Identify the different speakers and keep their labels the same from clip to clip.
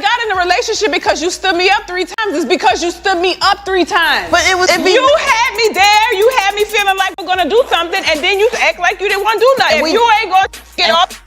Speaker 1: got in a relationship because you stood me up 3 times. It's because you stood me up 3 times.
Speaker 2: But it was
Speaker 1: you had me there. You had me feeling like we're gonna do something, and then you act like you didn't want to do nothing. If you ain't gonna get off,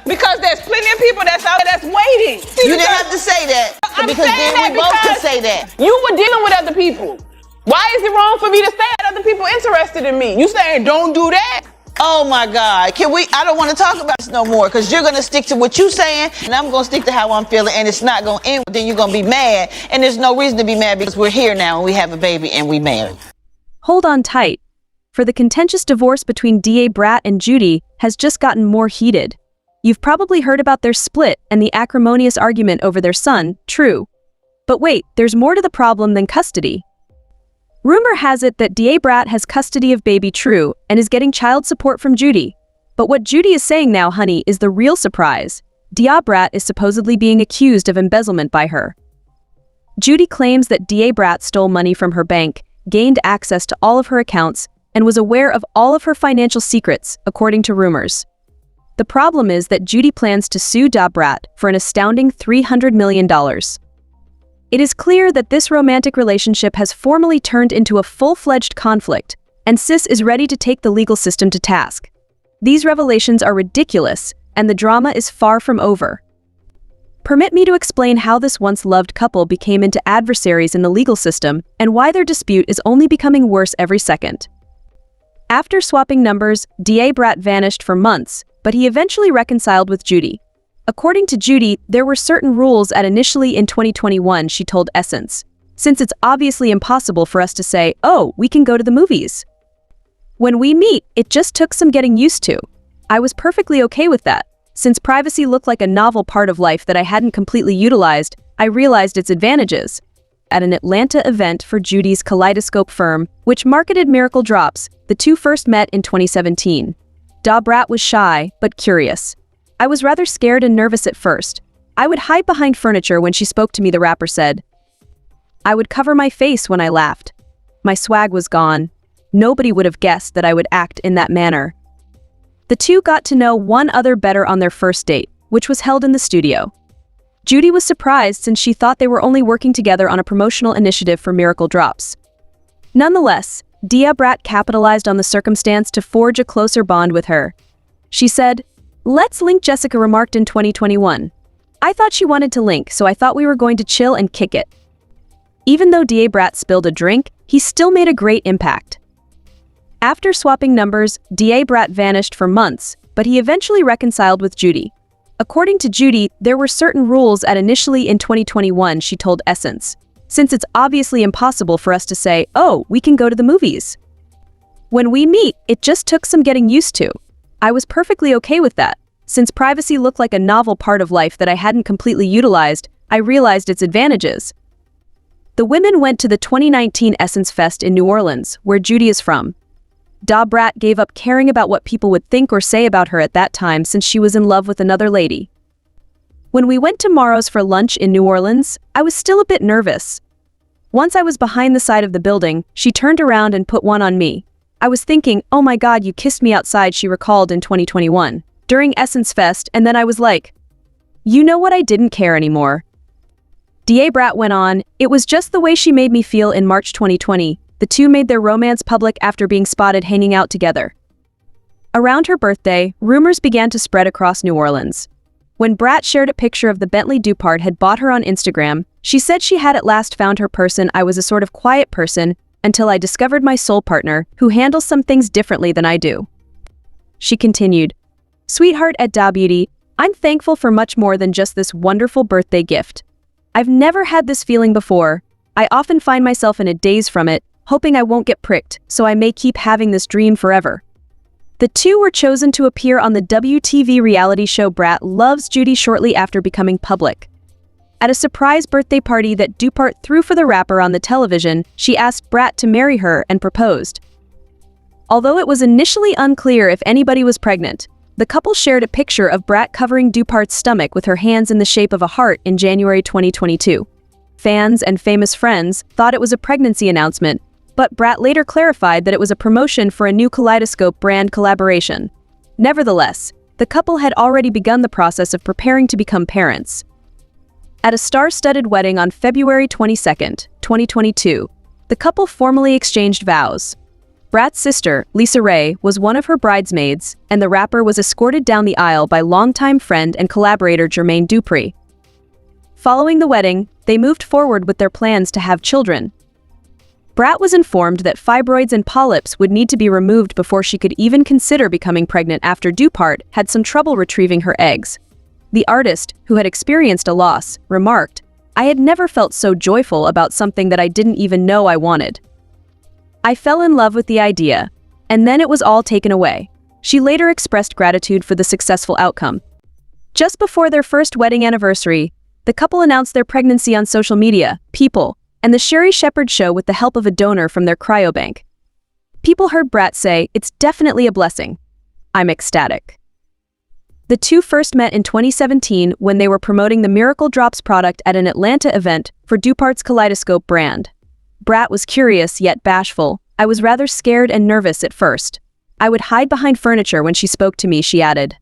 Speaker 1: because there's plenty of people that's out there that's waiting.
Speaker 2: You didn't have to say that. Because then we both could say that.
Speaker 1: You were dealing with other people. Why is it wrong for me to say that other people interested in me? You saying don't do that?
Speaker 2: Oh my God, I don't want to talk about this no more because you're going to stick to what you're saying and I'm going to stick to how I'm feeling and it's not going to end. Then you're going to be mad and there's no reason to be mad because we're here now and we have a baby and we married.
Speaker 3: Hold on tight, for the contentious divorce between Da Brat and Judy has just gotten more heated. You've probably heard about their split and the acrimonious argument over their son, True. But wait, there's more to the problem than custody. Rumor has it that Da Brat has custody of baby True and is getting child support from Judy. But what Judy is saying now, honey, is the real surprise. Da Brat is supposedly being accused of embezzlement by her. Judy claims that Da Brat stole money from her bank, gained access to all of her accounts, and was aware of all of her financial secrets, according to rumors. The problem is that Judy plans to sue Da Brat for an astounding $300 million. It is clear that this romantic relationship has formally turned into a full-fledged conflict, and Sis is ready to take the legal system to task. These revelations are ridiculous, and the drama is far from over. Permit me to explain how this once-loved couple became into adversaries in the legal system and why their dispute is only becoming worse every second. After swapping numbers, Da Brat vanished for months, but he eventually reconciled with Judy. According to Judy, there were certain rules initially in 2021, she told Essence. Since it's obviously impossible for us to say, oh, we can go to the movies. When we meet, it just took some getting used to. I was perfectly okay with that. Since privacy looked like a novel part of life that I hadn't completely utilized, I realized its advantages. At an Atlanta event for Judy's Kaleidoscope firm, which marketed Miracle Drops, the two first met in 2017. Da Brat was shy, but curious. I was rather scared and nervous at first. I would hide behind furniture when she spoke to me, the rapper said. I would cover my face when I laughed. My swag was gone. Nobody would have guessed that I would act in that manner. The two got to know one another better on their first date, which was held in the studio. Judy was surprised since she thought they were only working together on a promotional initiative for Miracle Drops. Nonetheless, Da Brat capitalized on the circumstance to forge a closer bond with her. She said, "Let's link," Jessica remarked in 2021. I thought she wanted to link, so I thought we were going to chill and kick it. Even though Da Brat spilled a drink, he still made a great impact. After swapping numbers, Da Brat vanished for months, but he eventually reconciled with Judy. According to Judy, there were certain rules initially in 2021, she told Essence. Since it's obviously impossible for us to say, oh, we can go to the movies. When we meet, it just took some getting used to. I was perfectly okay with that. Since privacy looked like a novel part of life that I hadn't completely utilized, I realized its advantages. The women went to the 2019 Essence Fest in New Orleans, where Judy is from. Da Brat gave up caring about what people would think or say about her at that time since she was in love with another lady. When we went to Maro's for lunch in New Orleans, I was still a bit nervous. Once I was behind the side of the building, she turned around and put one on me. I was thinking, oh my God, you kissed me outside, she recalled in 2021, during Essence Fest, and then I was like, you know what, I didn't care anymore. Da Brat went on, it was just the way she made me feel. In March 2020, the two made their romance public after being spotted hanging out together. Around her birthday, rumors began to spread across New Orleans. When Brat shared a picture of the Bentley Dupart had bought her on Instagram, she said she had at last found her person. I was a sort of quiet person until I discovered my soul partner, who handles some things differently than I do. She continued, sweetheart at Da Beauty, I'm thankful for much more than just this wonderful birthday gift. I've never had this feeling before. I often find myself in a daze from it, hoping I won't get pricked, so I may keep having this dream forever. The two were chosen to appear on the WTV reality show Brat Loves Judy shortly after becoming public. At a surprise birthday party that Dupart threw for the rapper on the television, she asked Brat to marry her and proposed. Although it was initially unclear if anybody was pregnant, the couple shared a picture of Brat covering Dupart's stomach with her hands in the shape of a heart in January 2022. Fans and famous friends thought it was a pregnancy announcement, but Brat later clarified that it was a promotion for a new Kaleidoscope brand collaboration. Nevertheless, the couple had already begun the process of preparing to become parents. At a star-studded wedding on February 22nd, 2022, the couple formally exchanged vows. Brat's sister, Lisa Raye, was one of her bridesmaids, and the rapper was escorted down the aisle by longtime friend and collaborator Jermaine Dupri. Following the wedding, they moved forward with their plans to have children. Brat was informed that fibroids and polyps would need to be removed before she could even consider becoming pregnant after Dupart had some trouble retrieving her eggs. The artist, who had experienced a loss, remarked, "I had never felt so joyful about something that I didn't even know I wanted. I fell in love with the idea, and then it was all taken away." She later expressed gratitude for the successful outcome. Just before their first wedding anniversary, the couple announced their pregnancy on social media, People, and the Sherri Shepherd Show with the help of a donor from their cryobank. People heard Brat say, "It's definitely a blessing. I'm ecstatic." The two first met in 2017 when they were promoting the Miracle Drops product at an Atlanta event for Dupart's Kaleidoscope brand. Brat was curious yet bashful. "I was rather scared and nervous at first. I would hide behind furniture when she spoke to me," she added.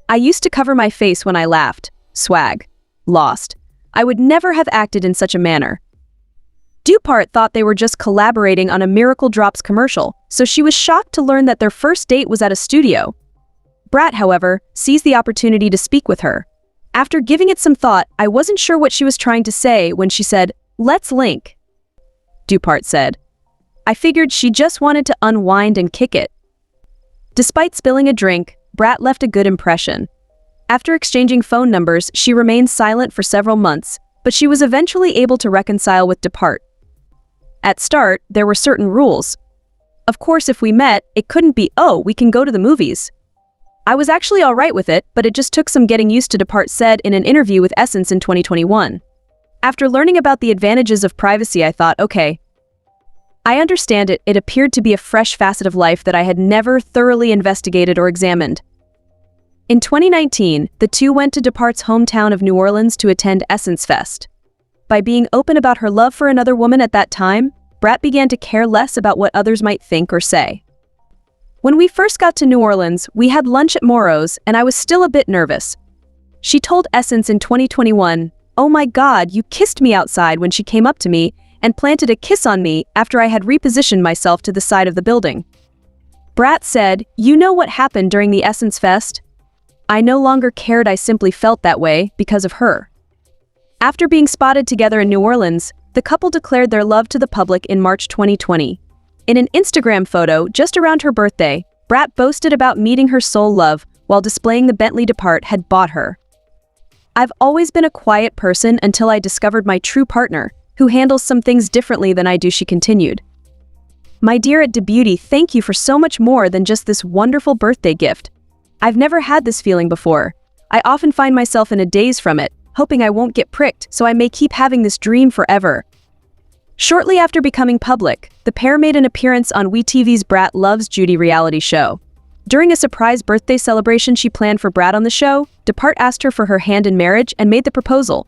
Speaker 3: "I used to cover my face when I laughed. Swag. Lost. I would never have acted in such a manner." Dupart thought they were just collaborating on a Miracle Drops commercial, so she was shocked to learn that their first date was at a studio. Brat, however, seized the opportunity to speak with her. "After giving it some thought, I wasn't sure what she was trying to say when she said, 'Let's link,'" Dupart said. "I figured she just wanted to unwind and kick it." Despite spilling a drink, Brat left a good impression. After exchanging phone numbers, she remained silent for several months, but she was eventually able to reconcile with Dupart. At start, there were certain rules. Of course, if we met, it couldn't be, "Oh, we can go to the movies." "I was actually all right with it, but it just took some getting used to," Dupart said in an interview with Essence in 2021. "After learning about the advantages of privacy, I thought, okay. I understand it. It appeared to be a fresh facet of life that I had never thoroughly investigated or examined." In 2019, the two went to Dupart's hometown of New Orleans to attend Essence Fest. By being open about her love for another woman at that time, Brat began to care less about what others might think or say. "When we first got to New Orleans, we had lunch at Moro's, and I was still a bit nervous." She told Essence in 2021, "Oh my God, you kissed me outside," when she came up to me and planted a kiss on me after I had repositioned myself to the side of the building. Brat said, "You know what happened during the Essence Fest? I no longer cared, I simply felt that way because of her." After being spotted together in New Orleans, the couple declared their love to the public in March 2020. In an Instagram photo just around her birthday, Brat boasted about meeting her soul love while displaying the Bentley Dupart had bought her. "I've always been a quiet person until I discovered my true partner, who handles some things differently than I do," she continued. "My dear at DeBeauty, thank you for so much more than just this wonderful birthday gift. I've never had this feeling before. I often find myself in a daze from it, hoping I won't get pricked so I may keep having this dream forever." Shortly after becoming public, the pair made an appearance on WeTV's Brat Loves Judy reality show. During a surprise birthday celebration she planned for Brat on the show, Dupart asked her for her hand in marriage and made the proposal.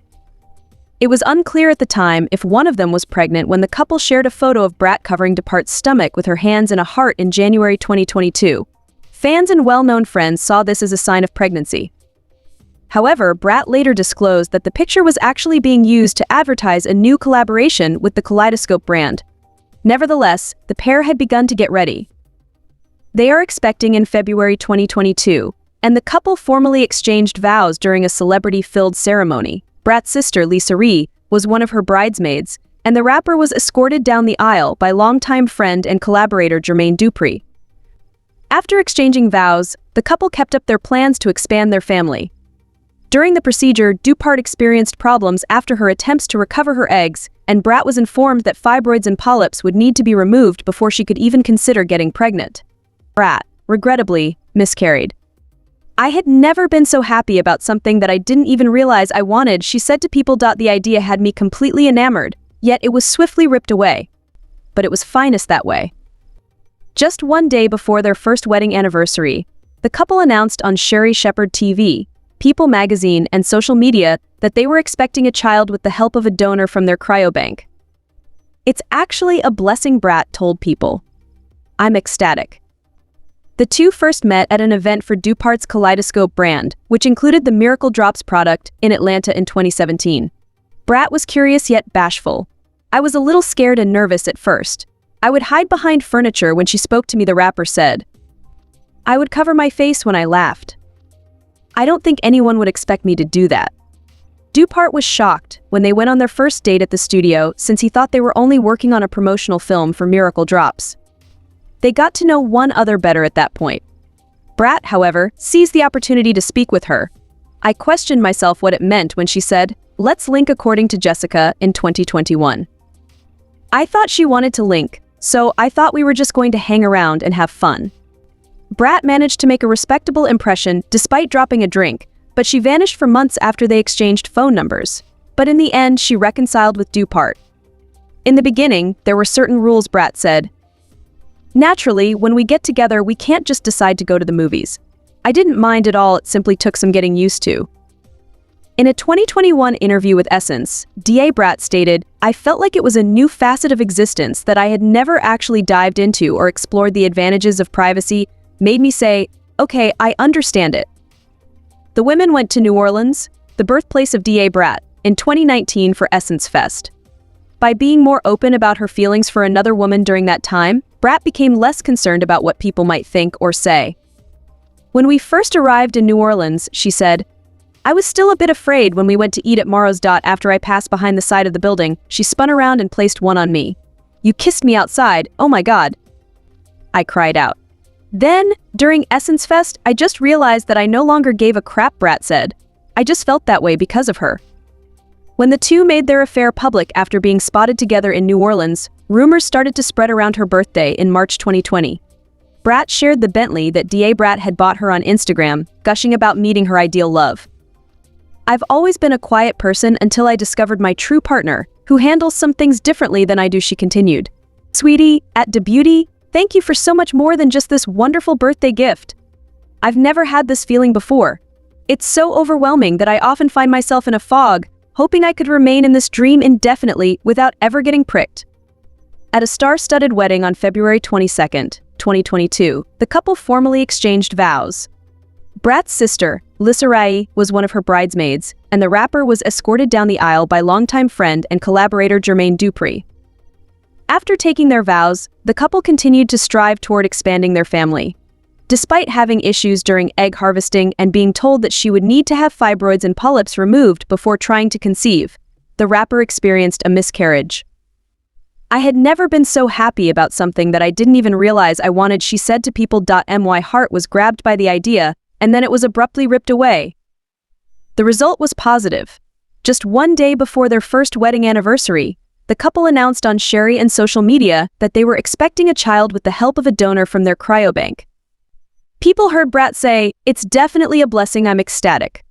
Speaker 3: It was unclear at the time if one of them was pregnant when the couple shared a photo of Brat covering Dupart's stomach with her hands in a heart in January 2022. Fans and well-known friends saw this as a sign of pregnancy. However, Brat later disclosed that the picture was actually being used to advertise a new collaboration with the Kaleidoscope brand. Nevertheless, the pair had begun to get ready. They are expecting in February 2022, and the couple formally exchanged vows during a celebrity-filled ceremony. Brat's sister, Lisa Raye, was one of her bridesmaids, and the rapper was escorted down the aisle by longtime friend and collaborator Jermaine Dupri. After exchanging vows, the couple kept up their plans to expand their family. During the procedure, Dupart experienced problems after her attempts to recover her eggs, and Brat was informed that fibroids and polyps would need to be removed before she could even consider getting pregnant. Brat, regrettably, miscarried. "I had never been so happy about something that I didn't even realize I wanted," she said to People. "The idea had me completely enamored, yet it was swiftly ripped away. But it was finest that way." Just one day before their first wedding anniversary, the couple announced on Sherri Shepherd TV, People magazine, and social media that they were expecting a child with the help of a donor from their cryobank. "It's actually a blessing," Brat told People. "I'm ecstatic." The two first met at an event for DuPart's Kaleidoscope brand, which included the Miracle Drops product, in Atlanta in 2017. Brat was curious yet bashful. I was a little scared and nervous at first. I would hide behind furniture when she spoke to me, the rapper said. I would cover my face when I laughed. I don't think anyone would expect me to do that. DuPart was shocked when they went on their first date at the studio, since he thought they were only working on a promotional film for Miracle Drops. They got to know one other better at that point. Brat, however, seized the opportunity to speak with her. I questioned myself what it meant when she said, "Let's link according to Jessica," in 2021. I thought she wanted to link, so I thought we were just going to hang around and have fun. Brat managed to make a respectable impression despite dropping a drink, but she vanished for months after they exchanged phone numbers. But in the end, she reconciled with DuPart. In the beginning, there were certain rules, Brat said. Naturally, when we get together, we can't just decide to go to the movies. I didn't mind at all, it simply took some getting used to. In a 2021 interview with Essence, Da Brat stated, "I felt like it was a new facet of existence that I had never actually dived into or explored. The advantages of privacy made me say, okay, I understand it." The women went to New Orleans, the birthplace of Da Brat, in 2019 for Essence Fest. By being more open about her feelings for another woman during that time, Brat became less concerned about what people might think or say. When we first arrived in New Orleans, she said, "I was still a bit afraid when we went to eat at Morrow's. After I passed behind the side of the building, she spun around and placed one on me. 'You kissed me outside, oh my God.' I cried out. Then, during Essence Fest, I just realized that I no longer gave a crap," Brat said. "I just felt that way because of her." When the two made their affair public after being spotted together in New Orleans, rumors started to spread around her birthday in March 2020. Brat shared the Bentley that Da Brat had bought her on Instagram, gushing about meeting her ideal love. "I've always been a quiet person until I discovered my true partner, who handles some things differently than I do," she continued. "Sweetie, at Da Beauty, thank you for so much more than just this wonderful birthday gift. I've never had this feeling before. It's so overwhelming that I often find myself in a fog, hoping I could remain in this dream indefinitely without ever getting pricked." At a star-studded wedding on February 22, 2022, the couple formally exchanged vows. Brat's sister, Lisa Raye, was one of her bridesmaids, and the rapper was escorted down the aisle by longtime friend and collaborator Jermaine Dupri. After taking their vows, the couple continued to strive toward expanding their family. Despite having issues during egg harvesting and being told that she would need to have fibroids and polyps removed before trying to conceive, the rapper experienced a miscarriage. "I had never been so happy about something that I didn't even realize I wanted," she said to People. My heart was grabbed by the idea, and then it was abruptly ripped away. The result was positive. Just one day before their first wedding anniversary, the couple announced on Sherry and social media that they were expecting a child with the help of a donor from their cryobank. People heard Brat say, "It's definitely a blessing, I'm ecstatic."